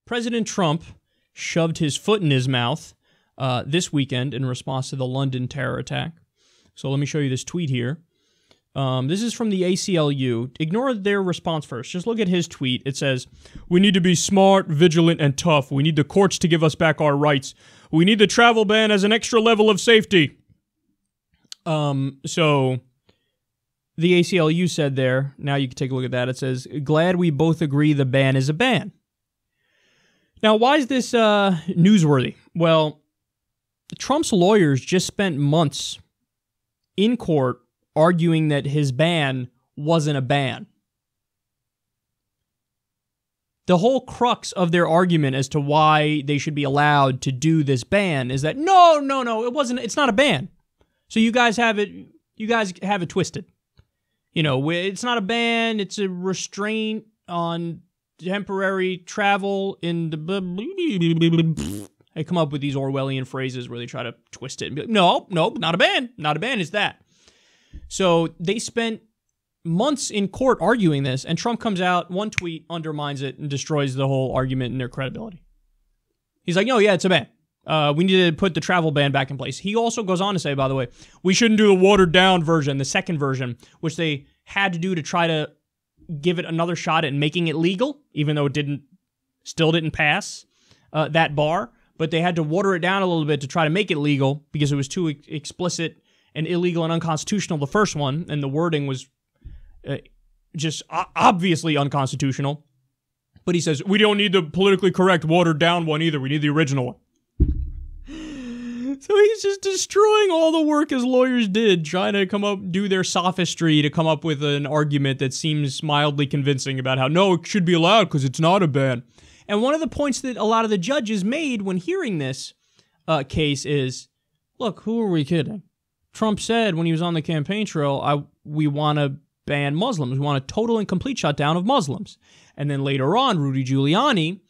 President Trump shoved his foot in his mouth this weekend in response to the London terror attack. So let me show you this tweet here. This is from the ACLU. Ignore their response first. Just look at his tweet. It says, "We need to be smart, vigilant, and tough. We need the courts to give us back our rights. We need the travel ban as an extra level of safety." So the ACLU said there, now you can take a look at that. It says, "Glad we both agree the ban is a ban." Now, why is this newsworthy? Well, Trump's lawyers just spent months in court arguing that his ban wasn't a ban. The whole crux of their argument as to why they should be allowed to do this ban is that no, it's not a ban. So you guys have it twisted. You know, it's not a ban, it's a restraint on temporary travel in the... They come up with these Orwellian phrases where they try to twist it and be like, no, not a ban. Not a ban, it's that. So they spent months in court arguing this, and Trump comes out, one tweet undermines it and destroys the whole argument and their credibility. He's like, no, yeah, it's a ban. We need to put the travel ban back in place. He also goes on to say, by the way, we shouldn't do the watered-down version, the second version, which they had to do to try to give it another shot at making it legal, even though it still didn't pass that bar. But they had to water it down a little bit to try to make it legal because it was too explicit and illegal and unconstitutional, the first one, and the wording was just obviously unconstitutional. But he says, we don't need the politically correct watered-down one either. We need the original one. So he's just destroying all the work his lawyers did, trying to do their sophistry to come up with an argument that seems mildly convincing about how, no, it should be allowed because it's not a ban. And one of the points that a lot of the judges made when hearing this case is, look, who are we kidding? Trump said when he was on the campaign trail, we want to ban Muslims. We want a total and complete shutdown of Muslims. And then later on, Rudy Giuliani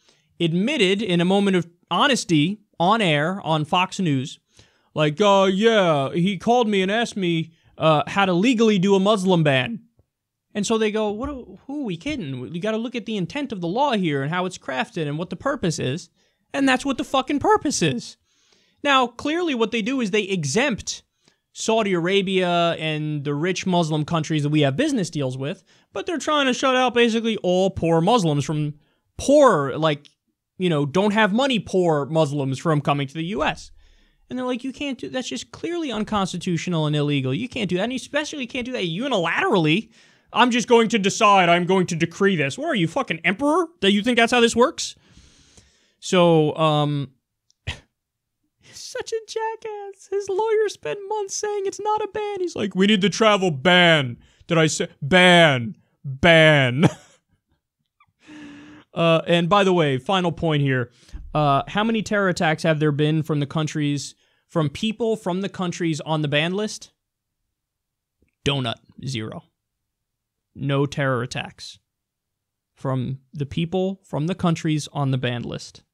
admitted in a moment of honesty on air on Fox News, like, yeah, he called me and asked me how to legally do a Muslim ban. And so they go, who are we kidding? You got to look at the intent of the law here and how it's crafted and what the purpose is. And that's what the fucking purpose is. Now, clearly what they do is they exempt Saudi Arabia and the rich Muslim countries that we have business deals with, but they're trying to shut out basically all poor Muslims from poor, don't have money poor Muslims from coming to the U.S. And they're like, you can't do, that's just clearly unconstitutional and illegal. You can't do that, and you especially can't do that unilaterally. I'm just going to decide, I'm going to decree this. What are you, fucking emperor? That you think that's how this works? So, such a jackass. His lawyer spent months saying it's not a ban. He's like, we need the travel ban. Did I say ban? And by the way, final point here. How many terror attacks have there been from people from the countries on the ban list? Donut. 0. No terror attacks from the people from the countries on the ban list.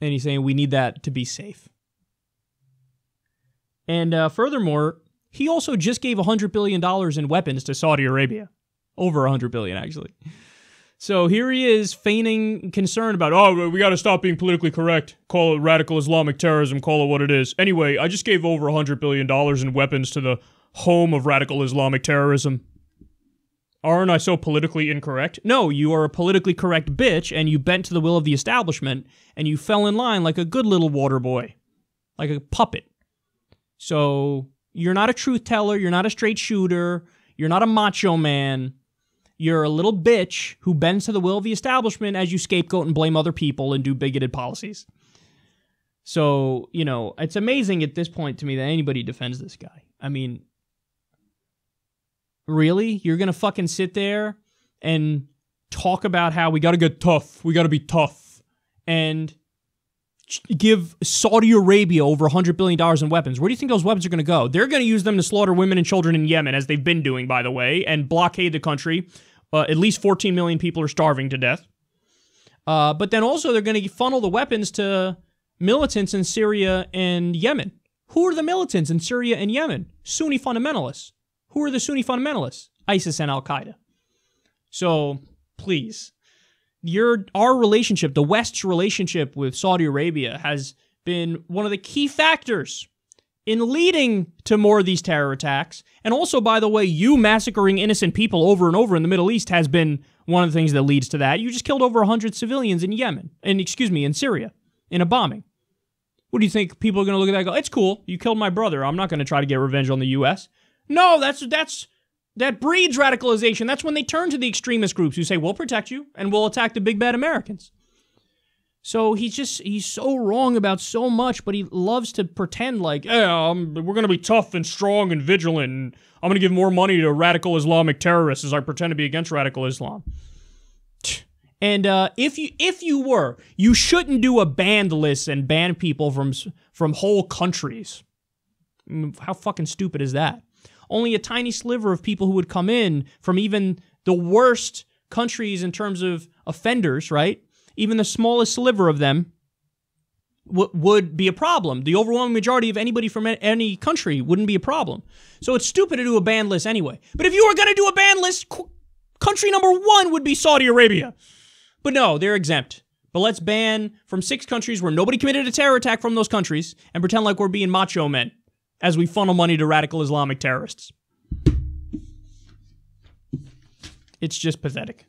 And he's saying we need that to be safe. And furthermore, he also just gave $100 billion in weapons to Saudi Arabia. Over $100 billion, actually. So here he is feigning concern about, we got to stop being politically correct. Call it radical Islamic terrorism, call it what it is. Anyway, I just gave over $100 billion in weapons to the home of radical Islamic terrorism. Aren't I so politically incorrect? No, you are a politically correct bitch, and you bent to the will of the establishment, and you fell in line like a good little water boy. Like a puppet. So, you're not a truth teller, you're not a straight shooter, you're not a macho man. You're a little bitch who bends to the will of the establishment as you scapegoat and blame other people and do bigoted policies. So, it's amazing at this point to me that anybody defends this guy. I mean, really? You're gonna fucking sit there and talk about how we gotta get tough, we gotta be tough, and give Saudi Arabia over $100 billion in weapons. Where do you think those weapons are gonna go? They're gonna use them to slaughter women and children in Yemen, as they've been doing, by the way, and blockade the country. At least 14 million people are starving to death. But then also they're gonna funnel the weapons to militants in Syria and Yemen. Who are the militants in Syria and Yemen? Sunni fundamentalists. Who are the Sunni fundamentalists? ISIS and Al-Qaeda. So, please, our relationship, the West's relationship with Saudi Arabia, has been one of the key factors in leading to more of these terror attacks. And also, by the way, you massacring innocent people over and over in the Middle East has been one of the things that leads to that. You just killed over 100 civilians in in Syria, in a bombing. What do you think? People are going to look at that and go, it's cool, you killed my brother, I'm not going to try to get revenge on the U.S. No, that breeds radicalization. That's when they turn to the extremist groups who say, we'll protect you, and we'll attack the big bad Americans. So he's so wrong about so much, but he loves to pretend like, we're going to be tough and strong and vigilant, and I'm going to give more money to radical Islamic terrorists as I pretend to be against radical Islam. And if you were, you shouldn't do a banned list and ban people from whole countries. How fucking stupid is that? Only a tiny sliver of people who would come in from even the worst countries in terms of offenders, right? Even the smallest sliver of them would be a problem. The overwhelming majority of anybody from any country wouldn't be a problem. So it's stupid to do a ban list anyway. But if you were going to do a ban list, country number 1 would be Saudi Arabia. But no, they're exempt. But let's ban from 6 countries where nobody committed a terror attack from those countries and pretend like we're being macho men as we funnel money to radical Islamic terrorists. It's just pathetic.